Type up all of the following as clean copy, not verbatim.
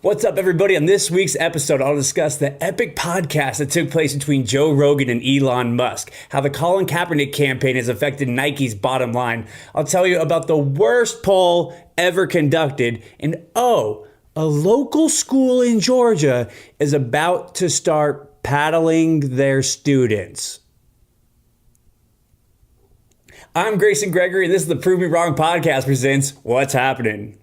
What's up, everybody? On this week's episode, I'll discuss the epic podcast that took place between Joe Rogan and Elon Musk, how the Colin Kaepernick campaign has affected Nike's bottom line. I'll tell you about the worst poll ever conducted, and a local school in Georgia is about to start paddling their students. I'm Grayson Gregory, and this is the Prove Me Wrong podcast presents What's Happening.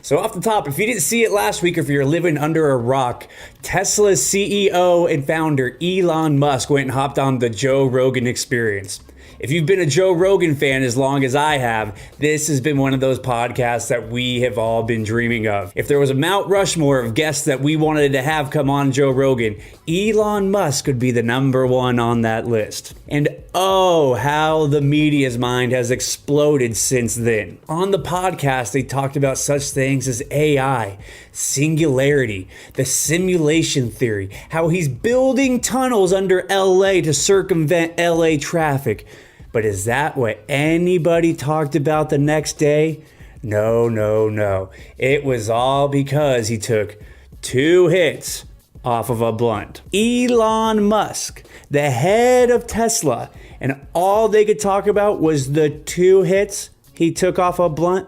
So off the top, if you didn't see it last week or if you're living under a rock, Tesla's CEO and founder Elon Musk went and hopped on the Joe Rogan Experience. If you've been a Joe Rogan fan as long as I have, this has been one of those podcasts that we have all been dreaming of. If there was a Mount Rushmore of guests that we wanted to have come on Joe Rogan, Elon Musk would be the number one on that list. And how the media's mind has exploded since then. On the podcast, they talked about such things as AI, singularity, the simulation theory, how he's building tunnels under LA to circumvent LA traffic. But is that what anybody talked about the next day? No. It was all because he took 2 hits off of a blunt. Elon Musk, the head of Tesla, and all they could talk about was the 2 hits he took off a blunt.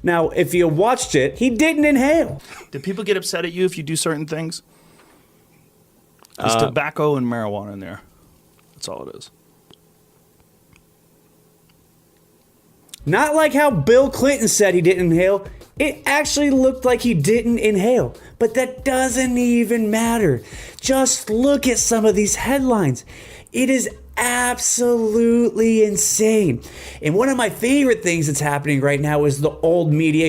Now, if you watched it, he didn't inhale. Did people get upset at you if you do certain things? There's tobacco and marijuana in there. That's all it is. Not like how Bill Clinton said he didn't inhale. It actually looked like he didn't inhale. But that doesn't even matter. Just look at some of these headlines. It is absolutely insane. And one of my favorite things that's happening right now is the old media,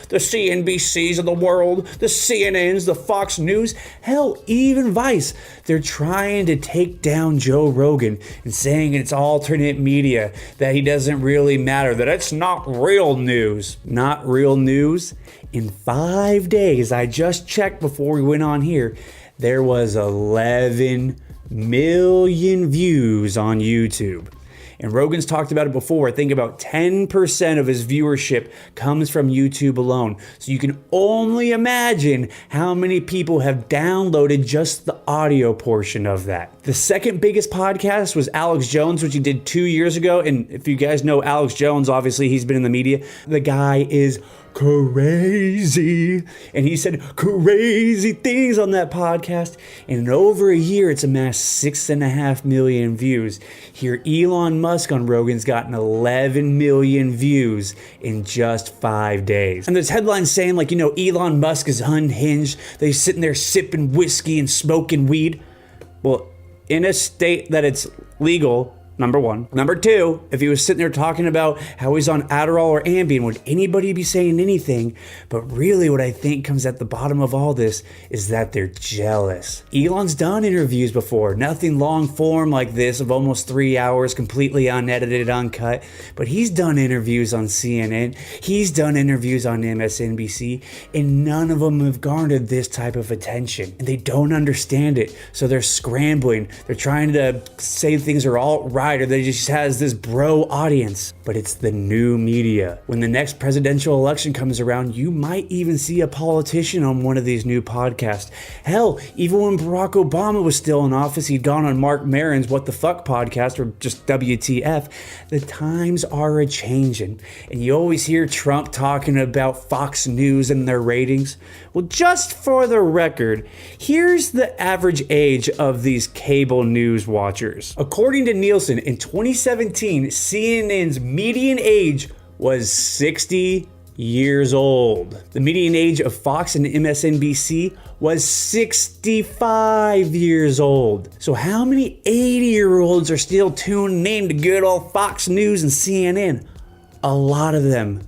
the CNBCs of the world, the CNNs, the Fox News, hell, even Vice. They're trying to take down Joe Rogan and saying it's alternate media, that he doesn't really matter, that it's not real news. Not real news? In 5 days, I just checked before we went on here, there was 11 million views on YouTube. And Rogan's talked about it before. I think about 10% of his viewership comes from YouTube alone. So you can only imagine how many people have downloaded just the audio portion of that. The second biggest podcast was Alex Jones, which he did 2 years ago. And if you guys know Alex Jones, obviously he's been in the media. The guy is crazy, and he said crazy things on that podcast, and in over a year it's amassed 6.5 million views. Here Elon Musk on Rogan's gotten 11 million views in just 5 days. And there's headlines saying Elon Musk is unhinged, that he's sitting there sipping whiskey and smoking weed. Well, in a state that it's legal, number one. Number two, if he was sitting there talking about how he's on Adderall or Ambien, would anybody be saying anything? But really what I think comes at the bottom of all this is that they're jealous. Elon's done interviews before, nothing long form like this of almost 3 hours, completely unedited, uncut. But he's done interviews on CNN. He's done interviews on MSNBC, and none of them have garnered this type of attention. And they don't understand it. So they're scrambling. They're trying to say things are all right, or that he just has this bro audience. But it's the new media. When the next presidential election comes around, you might even see a politician on one of these new podcasts. Hell, even when Barack Obama was still in office, he'd gone on Mark Maron's What the Fuck podcast, or just WTF. The times are a-changing. And you always hear Trump talking about Fox News and their ratings. Well, just for the record, here's the average age of these cable news watchers. According to Nielsen, in 2017, CNN's median age was 60 years old. The median age of Fox and MSNBC was 65 years old. So how many 80-year-olds are still tuning in to good old Fox News and CNN? A lot of them.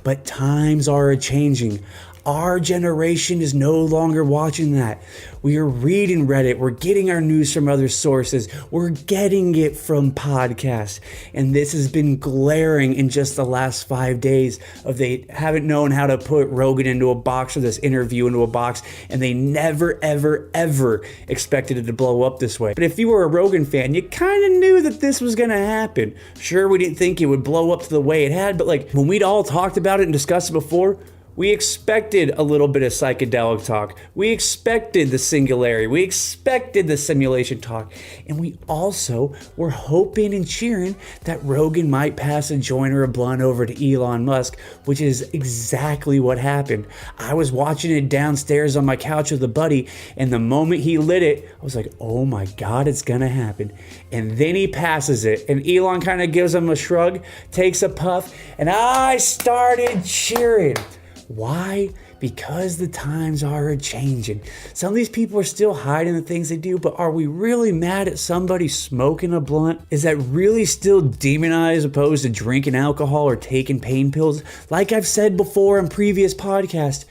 But times are a-changing. Our generation is no longer watching that. We are reading Reddit. We're getting our news from other sources. We're getting it from podcasts. And this has been glaring in just the last 5 days of they haven't known how to put Rogan into a box or this interview into a box. And they never, ever, ever expected it to blow up this way. But if you were a Rogan fan, you kind of knew that this was going to happen. Sure, we didn't think it would blow up to the way it had. But like when we'd all talked about it and discussed it before, we expected a little bit of psychedelic talk. We expected the singularity. We expected the simulation talk. And we also were hoping and cheering that Rogan might pass a joint or a blunt over to Elon Musk, which is exactly what happened. I was watching it downstairs on my couch with a buddy, and the moment he lit it, I was like, oh my God, it's gonna happen. And then he passes it, and Elon kind of gives him a shrug, takes a puff, and I started cheering. Why? Because the times are changing. Some of these people are still hiding the things they do, but are we really mad at somebody smoking a blunt? Is that really still demonized opposed to drinking alcohol or taking pain pills? Like I've said before in previous podcasts,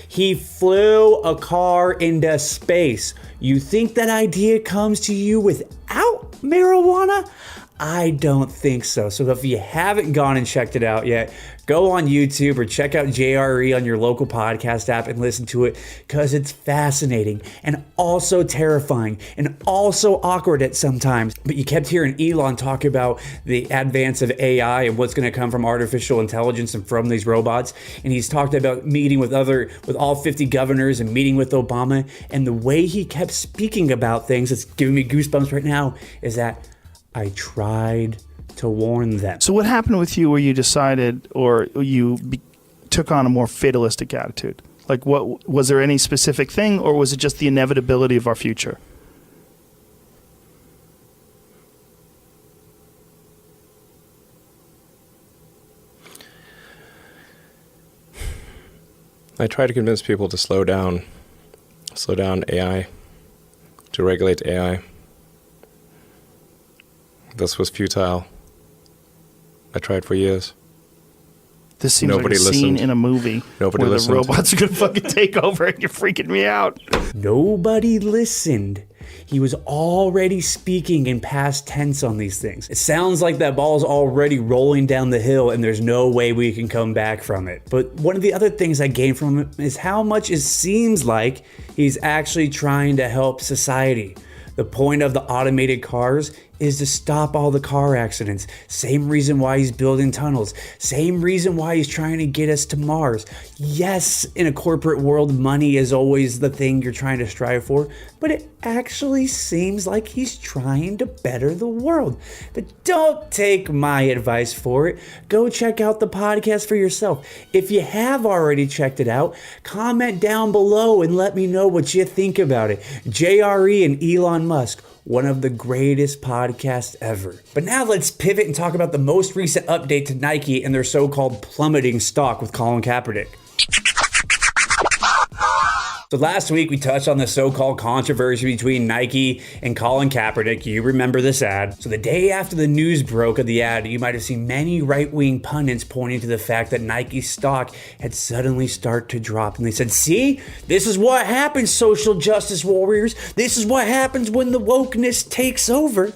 he flew a car into space. You think that idea comes to you without marijuana? I don't think so. So if you haven't gone and checked it out yet, go on YouTube or check out JRE on your local podcast app and listen to it, because it's fascinating and also terrifying and also awkward at sometimes. But you kept hearing Elon talk about the advance of AI and what's going to come from artificial intelligence and from these robots. And he's talked about meeting with all 50 governors and meeting with Obama. And the way he kept speaking about things, it's giving me goosebumps right now, is that I tried to warn them. So what happened with you where you decided, or took on a more fatalistic attitude? Like, what was there any specific thing, or was it just the inevitability of our future? I try to convince people to slow down AI, to regulate AI. This was futile. I tried for years. This seems like a scene in a movie where the robots are going to fucking take over, and you're freaking me out. Nobody listened. He was already speaking in past tense on these things. It sounds like that ball's already rolling down the hill and there's no way we can come back from it. But one of the other things I gained from him is how much it seems like he's actually trying to help society. The point of the automated cars is to stop all the car accidents. Same reason why he's building tunnels. Same reason why he's trying to get us to Mars. Yes, in a corporate world, money is always the thing you're trying to strive for, but it actually seems like he's trying to better the world. But don't take my advice for it. Go check out the podcast for yourself. If you have already checked it out, comment down below and let me know what you think about it. JRE and Elon Musk, one of the greatest podcasts ever. But now let's pivot and talk about the most recent update to Nike and their so-called plummeting stock with Colin Kaepernick. So last week we touched on the so-called controversy between Nike and Colin Kaepernick. You remember this ad. So the day after the news broke of the ad, you might have seen many right-wing pundits pointing to the fact that Nike's stock had suddenly started to drop. And they said, see, this is what happens, social justice warriors. This is what happens when the wokeness takes over.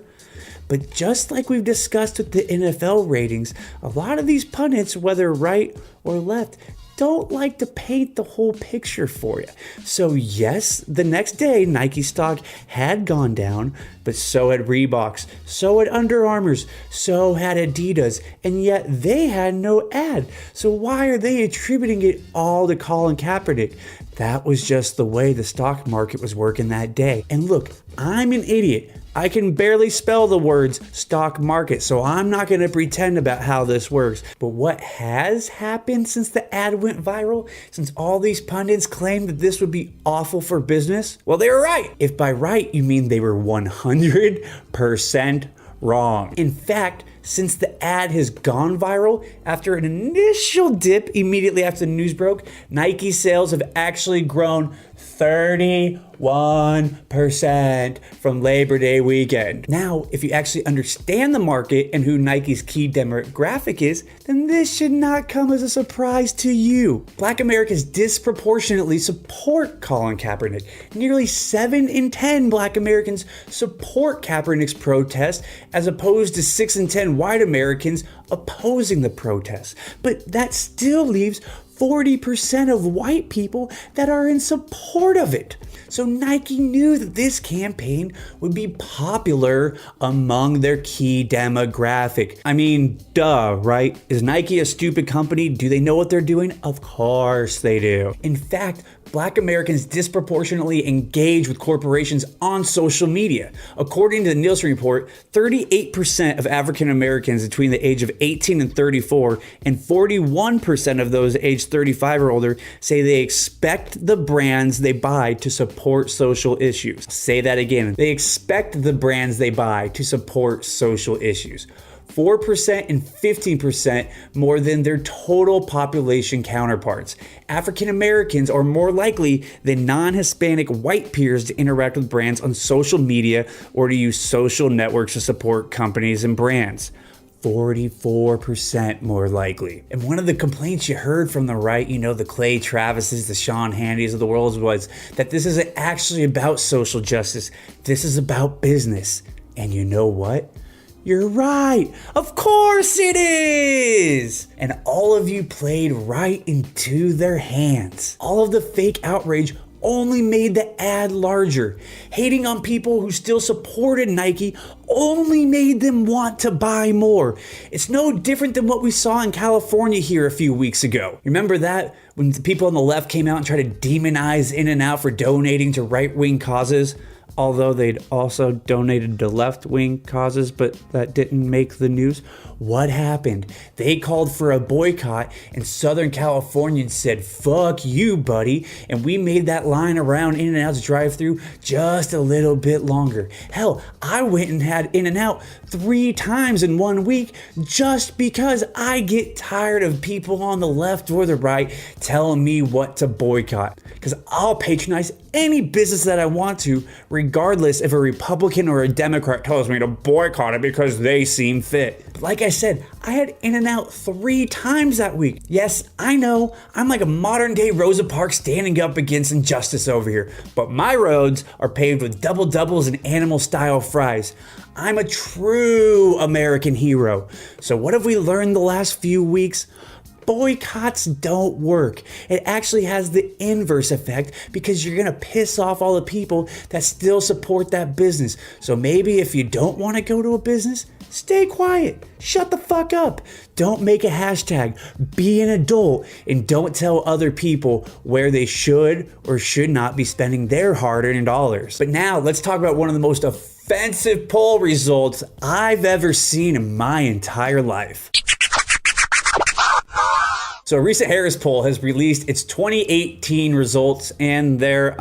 But just like we've discussed with the NFL ratings, a lot of these pundits, whether right or left, don't like to paint the whole picture for you. So yes, the next day Nike stock had gone down, but so had Reebok's, so had Under Armour's, so had Adidas, and yet they had no ad. So why are they attributing it all to Colin Kaepernick? That was just the way the stock market was working that day. And look, I'm an idiot. I can barely spell the words stock market, so I'm not going to pretend about how this works. But what has happened since the ad went viral, since all these pundits claimed that this would be awful for business? Well, they were right. If by right you mean they were 100% wrong. In fact, since the ad has gone viral, after an initial dip immediately after the news broke, Nike sales have actually grown 31% from Labor Day weekend. Now, if you actually understand the market and who Nike's key demographic is, then this should not come as a surprise to you. Black Americans disproportionately support Colin Kaepernick. Nearly 7 in 10 Black Americans support Kaepernick's protest, as opposed to 6 in 10 white Americans opposing the protest. But that still leaves 40% of white people that are in support of it. So Nike knew that this campaign would be popular among their key demographic. I mean, duh, right? Is Nike a stupid company? Do they know what they're doing? Of course they do. In fact, Black Americans disproportionately engage with corporations on social media. According to the Nielsen report, 38% of African Americans between the age of 18 and 34 and 41% of those aged 35 or older say they expect the brands they buy to support social issues. Say that again. They expect the brands they buy to support social issues. 4% and 15% more than their total population counterparts. African Americans are more likely than non-Hispanic white peers to interact with brands on social media or to use social networks to support companies and brands. 44% more likely. And one of the complaints you heard from the right, the Clay Travises, the Sean Hannitys of the world, was that this isn't actually about social justice. This is about business. And you know what? You're right. Of course it is. And all of you played right into their hands. All of the fake outrage only made the ad larger. Hating on people who still supported Nike only made them want to buy more. It's no different than what we saw in California here a few weeks ago. Remember that? When the people on the left came out and tried to demonize In-N-Out for donating to right-wing causes? Although they'd also donated to left-wing causes, but that didn't make the news. What happened? They called for a boycott, and Southern Californians said, "Fuck you, buddy." And we made that line around In-N-Out's drive-thru just a little bit longer. Hell, I went and had In-N-Out 3 times in 1 week just because I get tired of people on the left or the right telling me what to boycott. Because I'll patronize any business that I want to, regardless if a Republican or a Democrat tells me to boycott it because they seem fit. But like I said, I had In-N-Out 3 times that week. Yes, I know, I'm like a modern day Rosa Parks standing up against injustice over here, but my roads are paved with double doubles and animal style fries. I'm a true American hero. So what have we learned the last few weeks? Boycotts don't work. It actually has the inverse effect because you're going to piss off all the people that still support that business. So maybe if you don't want to go to a business, stay quiet. Shut the fuck up. Don't make a hashtag. Be an adult and don't tell other people where they should or should not be spending their hard-earned dollars. But now let's talk about one of the most offensive poll results I've ever seen in my entire life. So a recent Harris poll has released its 2018 results, and they're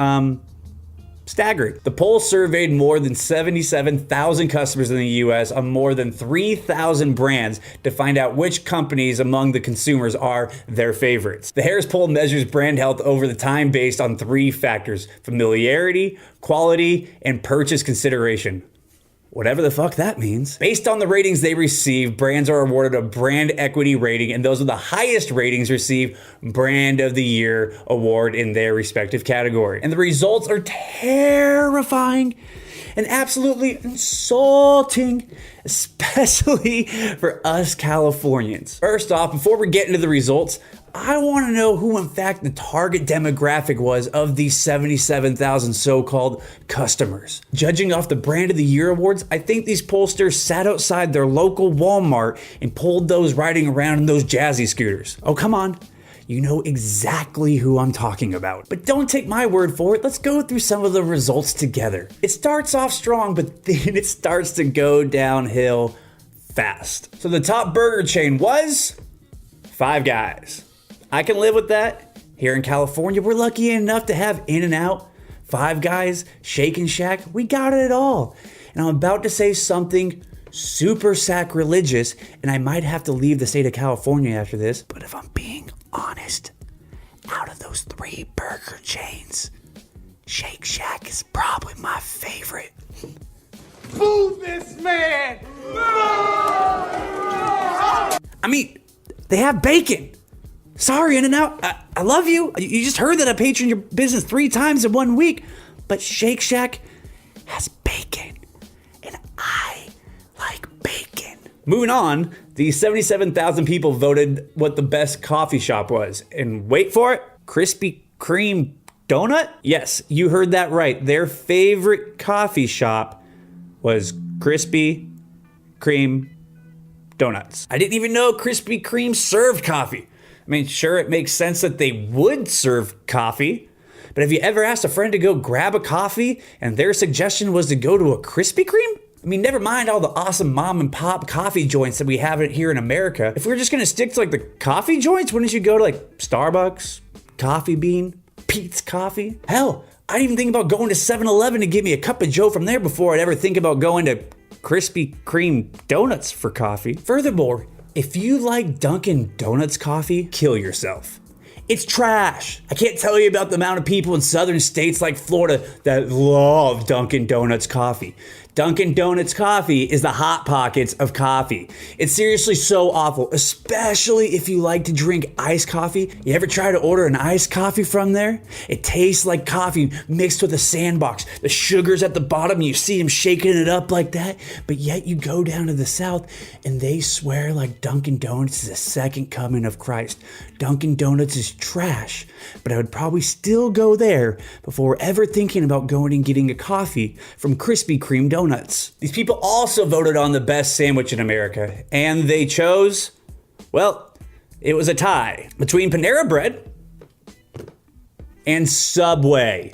staggering. The poll surveyed more than 77,000 customers in the US on more than 3,000 brands to find out which companies among the consumers are their favorites. The Harris poll measures brand health over the time based on 3 factors: familiarity, quality, and purchase consideration. Whatever the fuck that means. Based on the ratings they receive, brands are awarded a brand equity rating, and those with the highest ratings receive Brand of the Year award in their respective category. And the results are terrifying and absolutely insulting, especially for us Californians. First off, before we get into the results, I want to know who in fact the target demographic was of these 77,000 so-called customers. Judging off the Brand of the Year awards, I think these pollsters sat outside their local Walmart and polled those riding around in those jazzy scooters. Oh, come on. You know exactly who I'm talking about. But don't take my word for it. Let's go through some of the results together. It starts off strong, but then it starts to go downhill fast. So the top burger chain was Five Guys. I can live with that. Here in California, we're lucky enough to have In-N-Out, Five Guys, Shake and Shack. We got it all. And I'm about to say something super sacrilegious, and I might have to leave the state of California after this. But if I'm being honest, out of those 3 burger chains, Shake Shack is probably my favorite. Boo this man! I mean, they have bacon. Sorry, In-N-Out, I love you. You just heard that I patroned your business 3 times in 1 week. But Shake Shack has bacon, and I like bacon. Moving on, the 77,000 people voted what the best coffee shop was. And wait for it, Krispy Kreme donut? Yes, you heard that right. Their favorite coffee shop was Krispy Kreme donuts. I didn't even know Krispy Kreme served coffee. I mean, sure, it makes sense that they would serve coffee, but have you ever asked a friend to go grab a coffee and their suggestion was to go to a Krispy Kreme? I mean, never mind all the awesome mom and pop coffee joints that we have here in America. If we were just gonna stick to like the coffee joints, wouldn't you go to like Starbucks, Coffee Bean, Pete's Coffee? Hell, I'd even think about going to 7-Eleven to get me a cup of Joe from there before I'd ever think about going to Krispy Kreme donuts for coffee. Furthermore, if you like Dunkin' Donuts coffee, kill yourself. It's trash. I can't tell you about the amount of people in southern states like Florida that love Dunkin' Donuts coffee. Dunkin' Donuts coffee is the Hot Pockets of coffee. It's seriously so awful, especially if you like to drink iced coffee. You ever try to order an iced coffee from there? It tastes like coffee mixed with a sandbox. The sugar's at the bottom, and you see them shaking it up like that, but yet you go down to the south and they swear like Dunkin' Donuts is the second coming of Christ. Dunkin' Donuts is trash, but I would probably still go there before ever thinking about going and getting a coffee from Krispy Kreme donuts. These people also voted on the best sandwich in America, and they chose, well, it was a tie between Panera Bread and Subway.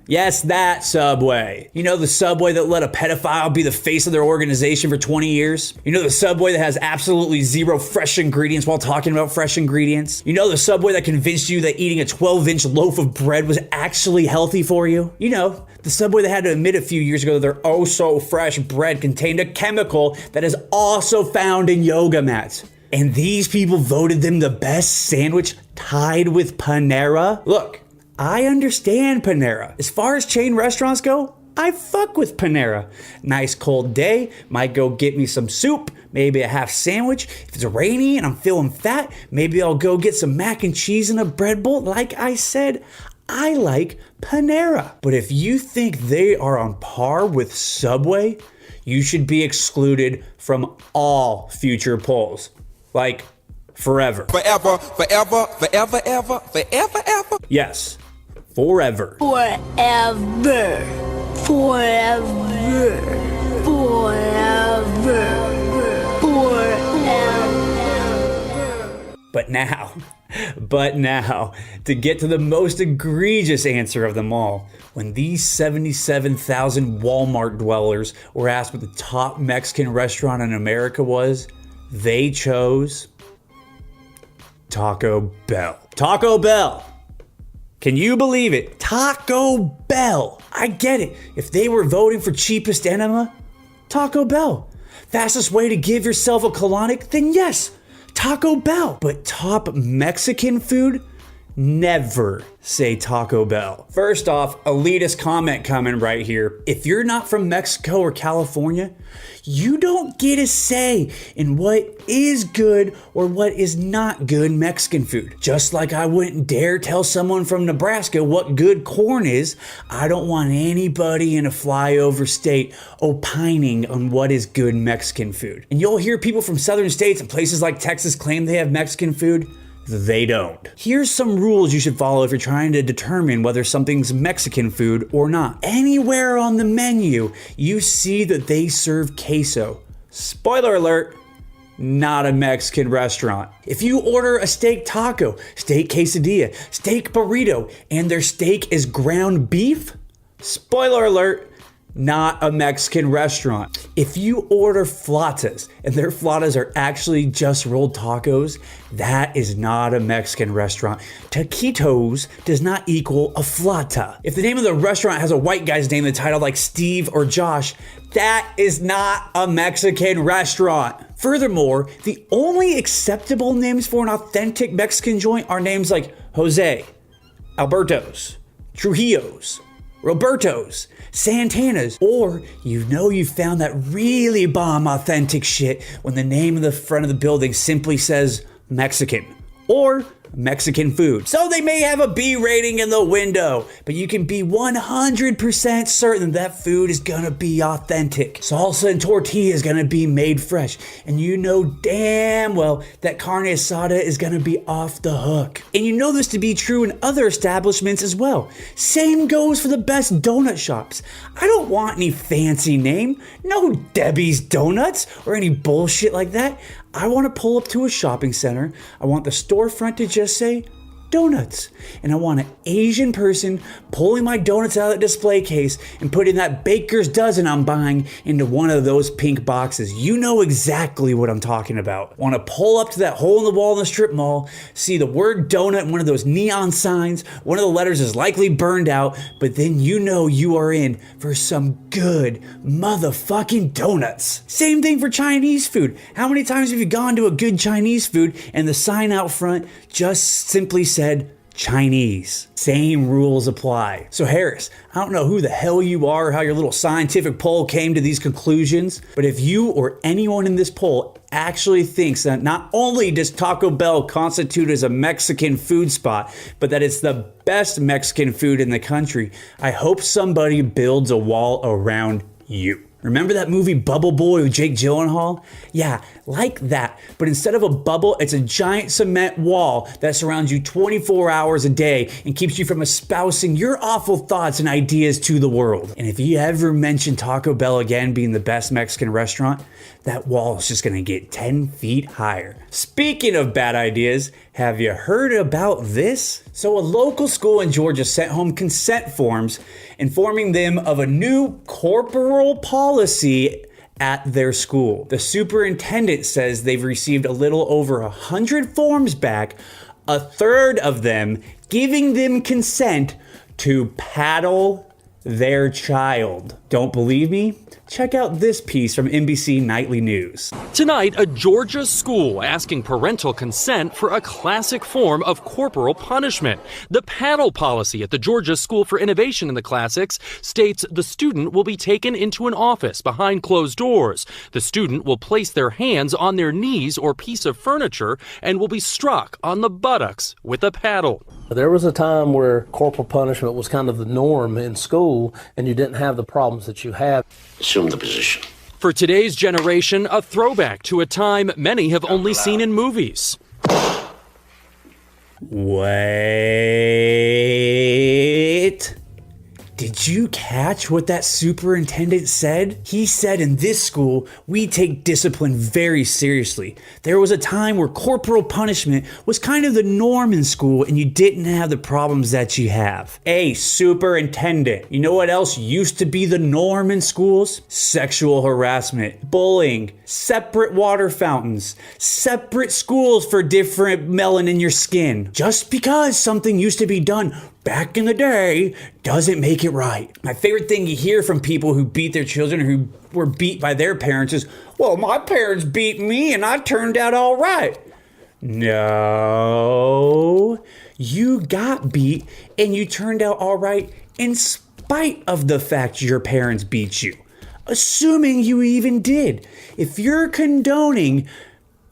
Yes, that Subway. You know, the Subway that let a pedophile be the face of their organization for 20 years? You know, the Subway that has absolutely zero fresh ingredients while talking about fresh ingredients? You know, the Subway that convinced you that eating a 12-inch loaf of bread was actually healthy for you? You know, the Subway that had to admit a few years ago that their oh-so-fresh bread contained a chemical that is also found in yoga mats. And these people voted them the best sandwich, tied with Panera? Look, I understand Panera. As far as chain restaurants go, I fuck with Panera. Nice cold day, might go get me some soup, maybe a half sandwich. If it's rainy and I'm feeling fat, maybe I'll go get some mac and cheese and a bread bowl. Like I said, I like Panera. But if you think they are on par with Subway, you should be excluded from all future polls. Like, forever. Forever, forever, forever, ever, forever, ever. Yes, forever. Forever. Forever. Forever. Forever. But now, to get to the most egregious answer of them all, when these 77,000 Walmart dwellers were asked what the top Mexican restaurant in America was, they chose Taco Bell. Taco Bell. Can you believe it? Taco Bell. I get it. If they were voting for cheapest enema, Taco Bell. Fastest way to give yourself a colonic, then yes, Taco Bell. But top Mexican food? Never say Taco Bell. First off, elitist comment coming right here. If you're not from Mexico or California, you don't get a say in what is good or what is not good Mexican food. Just like I wouldn't dare tell someone from Nebraska what good corn is, I don't want anybody in a flyover state opining on what is good Mexican food. And you'll hear people from southern states and places like Texas claim they have Mexican food. They don't. Here's some rules you should follow if you're trying to determine whether something's Mexican food or not. Anywhere on the menu, you see that they serve queso. Spoiler alert, not a Mexican restaurant. If you order a steak taco, steak quesadilla, steak burrito, and their steak is ground beef, spoiler alert, not a Mexican restaurant. If you order flautas and their flautas are actually just rolled tacos, that is not a Mexican restaurant. Taquitos does not equal a flauta. If the name of the restaurant has a white guy's name in the title like Steve or Josh, that is not a Mexican restaurant. Furthermore, the only acceptable names for an authentic Mexican joint are names like Jose, Alberto's, Trujillo's, Roberto's, Santana's, or you found that really bomb authentic shit when the name of the front of the building simply says Mexican or Mexican food. So they may have a B rating in the window, but you can be 100% certain that food is gonna be authentic. Salsa and tortilla is gonna be made fresh, and you know damn well that carne asada is gonna be off the hook. And you know this to be true in other establishments as well. Same goes for the best donut shops. I don't want any fancy name, no Debbie's Donuts or any bullshit like that. I want to pull up to a shopping center. I want the storefront to just say donuts. And I want an Asian person pulling my donuts out of the display case and putting that baker's dozen I'm buying into one of those pink boxes. You know exactly what I'm talking about. Want to pull up to that hole in the wall in the strip mall, see the word donut in one of those neon signs. One of the letters is likely burned out, but then you know you are in for some good motherfucking donuts. Same thing for Chinese food. How many times have you gone to a good Chinese food and the sign out front just simply said Chinese? Same rules apply. So Harris, I don't know who the hell you are or how your little scientific poll came to these conclusions, but if you or anyone in this poll actually thinks that not only does Taco Bell constitute as a Mexican food spot, but that it's the best Mexican food in the country, I hope somebody builds a wall around you. Remember that movie Bubble Boy with Jake Gyllenhaal? Yeah, like that. But instead of a bubble, it's a giant cement wall that surrounds you 24 hours a day and keeps you from espousing your awful thoughts and ideas to the world. And if you ever mention Taco Bell again being the best Mexican restaurant, that wall is just gonna get 10 feet higher. Speaking of bad ideas, have you heard about this? So a local school in Georgia sent home consent forms informing them of a new corporal policy at their school. The superintendent says they've received a little over 100 forms back, a third of them giving them consent to paddle their child. Don't believe me? Check out this piece from NBC Nightly News. Tonight, a Georgia school asking parental consent for a classic form of corporal punishment. The paddle policy at the Georgia School for Innovation in the Classics states the student will be taken into an office behind closed doors. The student will place their hands on their knees or piece of furniture and will be struck on the buttocks with a paddle. There was a time where corporal punishment was kind of the norm in school, and you didn't have the problems that you have. Assume the position. For today's generation, a throwback to a time many have only seen in movies. Wait. Did you catch what that superintendent said? He said in this school, we take discipline very seriously. There was a time where corporal punishment was kind of the norm in school and you didn't have the problems that you have. Hey, superintendent, you know what else used to be the norm in schools? Sexual harassment, bullying, separate water fountains, separate schools for different melanin in your skin. Just because something used to be done back in the day doesn't make it right. My favorite thing you hear from people who beat their children or who were beat by their parents is, well, my parents beat me and I turned out all right. No, you got beat and you turned out all right in spite of the fact your parents beat you. Assuming you even did. If you're condoning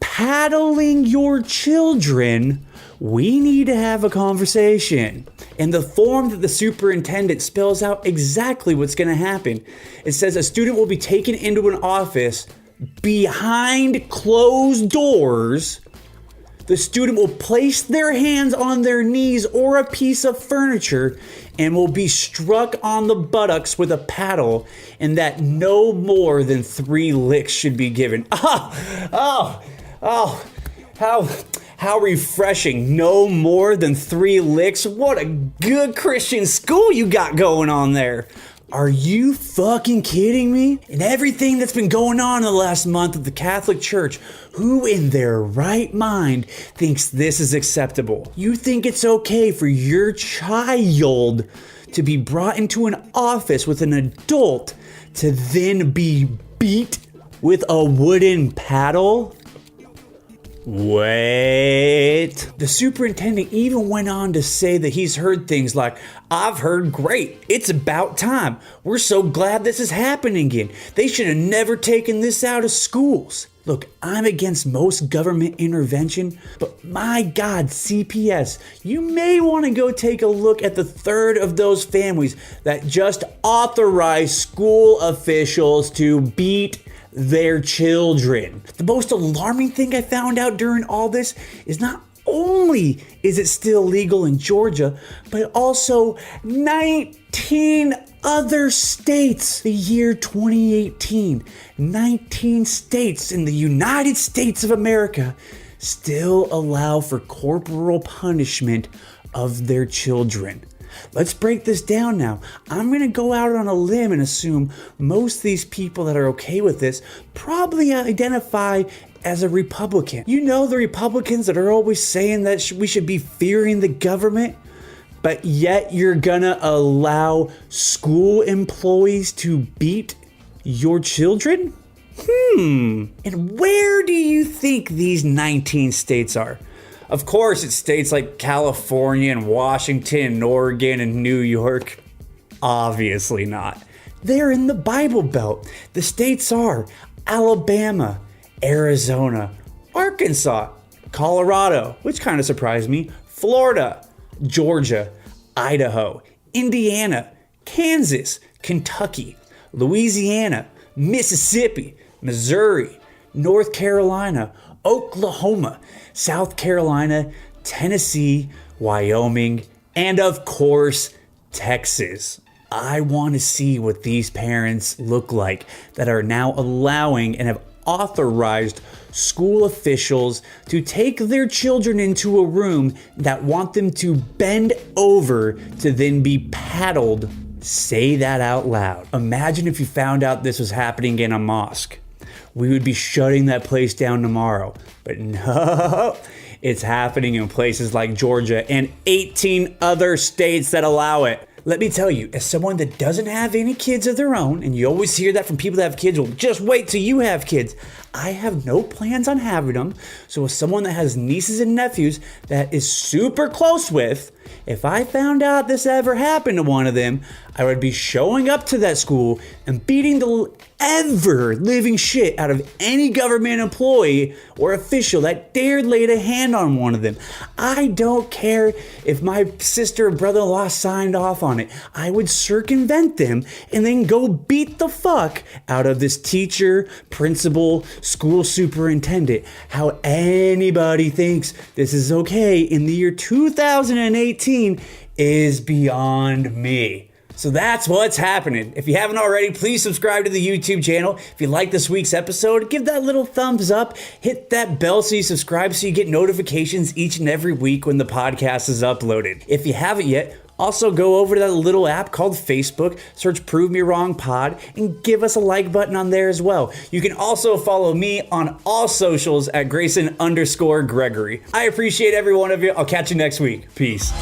paddling your children, we need to have a conversation. And the form that the superintendent spells out exactly what's going to happen. It says a student will be taken into an office behind closed doors. The student will place their hands on their knees or a piece of furniture and will be struck on the buttocks with a paddle, and that no more than 3 licks should be given. How refreshing. No more than 3 licks. What a good Christian school you got going on there. Are you fucking kidding me? And everything that's been going on in the last month with the Catholic Church, who in their right mind thinks this is acceptable? You think it's okay for your child to be brought into an office with an adult to then be beat with a wooden paddle? Wait. The superintendent even went on to say that he's heard things like, I've heard great. It's about time. We're so glad this is happening again. They should have never taken this out of schools. Look, I'm against most government intervention, but my God, CPS, you may want to go take a look at the third of those families that just authorized school officials to beat their children. The most alarming thing I found out during all this is not only is it still legal in Georgia, but also 19 other states. The year 2018, 19 states in the United States of America still allow for corporal punishment of their children. Let's break this down now. I'm going to go out on a limb and assume most of these people that are okay with this probably identify as a Republican. You know, the Republicans that are always saying that we should be fearing the government, but yet you're going to allow school employees to beat your children? And where do you think these 19 states are? Of course, it's states like California and Washington and Oregon and New York. Obviously not. They're in the Bible Belt. The states are Alabama, Arizona, Arkansas, Colorado, which kind of surprised me, Florida, Georgia, Idaho, Indiana, Kansas, Kentucky, Louisiana, Mississippi, Missouri, North Carolina, Oklahoma, South Carolina, Tennessee, Wyoming, and of course, Texas. I want to see what these parents look like that are now allowing and have authorized school officials to take their children into a room that want them to bend over to then be paddled. Say that out loud. Imagine if you found out this was happening in a mosque. We would be shutting that place down tomorrow. But no, it's happening in places like Georgia and 18 other states that allow it. Let me tell you, as someone that doesn't have any kids of their own, and you always hear that from people that have kids, well, just wait till you have kids. I have no plans on having them. So as someone that has nieces and nephews that is super close with, if I found out this ever happened to one of them, I would be showing up to that school and beating the ever living shit out of any government employee or official that dared lay a hand on one of them. I don't care if my sister or brother-in-law signed off on it. I would circumvent them and then go beat the fuck out of this teacher, principal, school superintendent. How anybody thinks this is okay in the year 2018 is beyond me. So that's what's happening. If you haven't already, please subscribe to the YouTube channel. If you like this week's episode, give that little thumbs up, hit that bell so you subscribe so you get notifications each and every week when the podcast is uploaded. If you haven't yet, also go over to that little app called Facebook, search Prove Me Wrong Pod, and give us a like button on there as well. You can also follow me on all socials at Grayson_Gregory. I appreciate every one of you. I'll catch you next week. Peace.